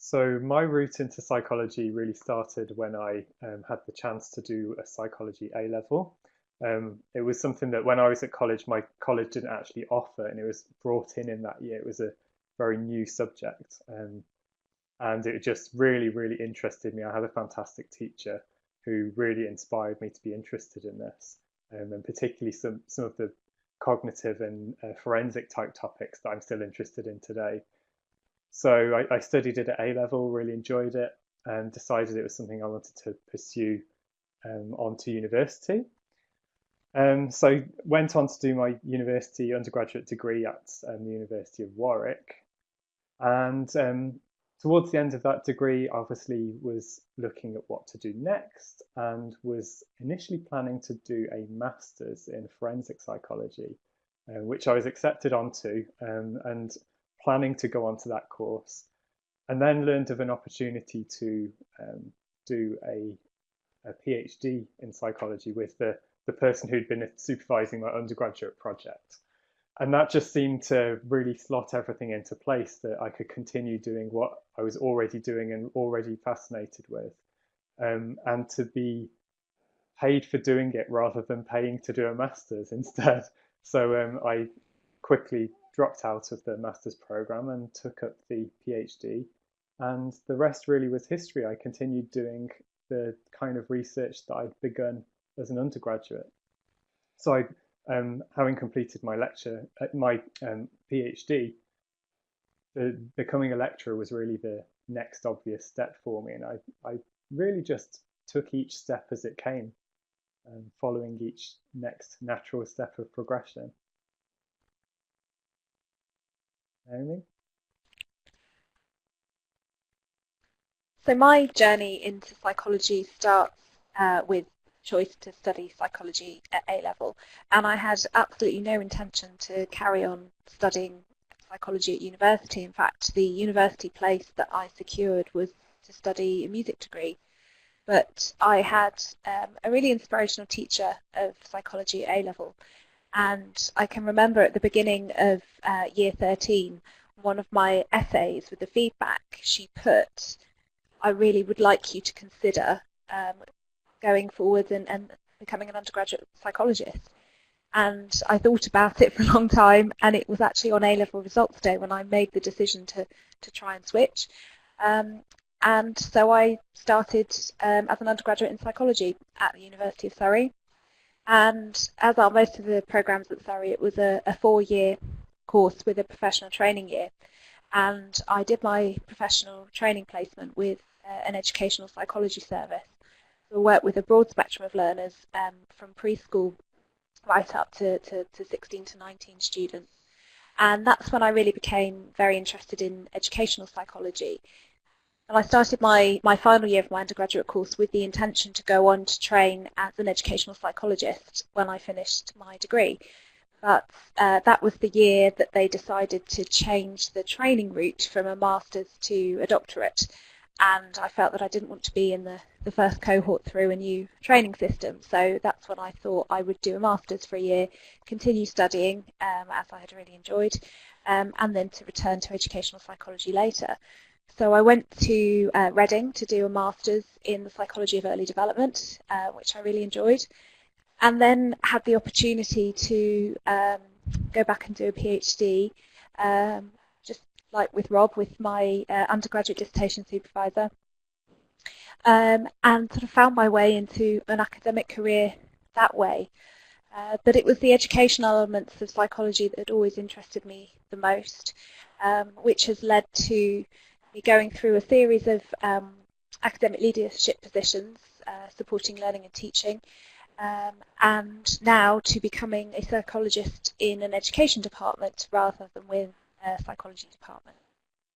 So my route into psychology really started when I had the chance to do a psychology A level. It was something that when I was at college, my college didn't actually offer, and it was brought in that year. It was a very new subject, and it just really, really interested me. I had a fantastic teacher who really inspired me to be interested in this, and particularly some of the cognitive and forensic type topics that I'm still interested in today. So I studied it at A level, really enjoyed it, and decided it was something I wanted to pursue onto university. So went on to do my university undergraduate degree at the University of Warwick, and towards the end of that degree, obviously was looking at what to do next, and was initially planning to do a master's in forensic psychology, which I was accepted onto, and planning to go onto that course, and then learned of an opportunity to do a PhD in psychology with the person who'd been supervising my undergraduate project. And that just seemed to really slot everything into place, that I could continue doing what I was already doing and already fascinated with, and to be paid for doing it rather than paying to do a master's instead. So I quickly dropped out of the master's program and took up the PhD. And the rest really was history. I continued doing the kind of research that I'd begun as an undergraduate. So having completed my lecture, my PhD, becoming a lecturer was really the next obvious step for me. And I really just took each step as it came, following each next natural step of progression. Naomi? So my journey into psychology starts with choice to study psychology at A level, and I had absolutely no intention to carry on studying psychology at university. In fact, the university place that I secured was to study a music degree. But I had a really inspirational teacher of psychology at A level, and I can remember at the beginning of year 13, one of my essays with the feedback, she put, I really would like you to consider going forward and becoming an undergraduate psychologist. And I thought about it for a long time, and it was actually on A-level results day when I made the decision to try and switch. And so I started as an undergraduate in psychology at the University of Surrey. And as are most of the programs at Surrey, it was a 4-year course with a professional training year. And I did my professional training placement with an educational psychology service. So I worked with a broad spectrum of learners from preschool right up to 16 to 19 students. And that's when I really became very interested in educational psychology. And I started my final year of my undergraduate course with the intention to go on to train as an educational psychologist when I finished my degree. But that was the year that they decided to change the training route from a master's to a doctorate. And I felt that I didn't want to be in the first cohort through a new training system. So that's when I thought I would do a master's for a year, continue studying, as I had really enjoyed, and then to return to educational psychology later. So I went to Reading to do a master's in the psychology of early development, which I really enjoyed, and then had the opportunity to go back and do a PhD, just like with Rob, with my undergraduate dissertation supervisor, and sort of found my way into an academic career that way. But it was the educational elements of psychology that had always interested me the most, which has led to me going through a series of academic leadership positions, supporting learning and teaching, and now to becoming a psychologist in an education department rather than with a psychology department.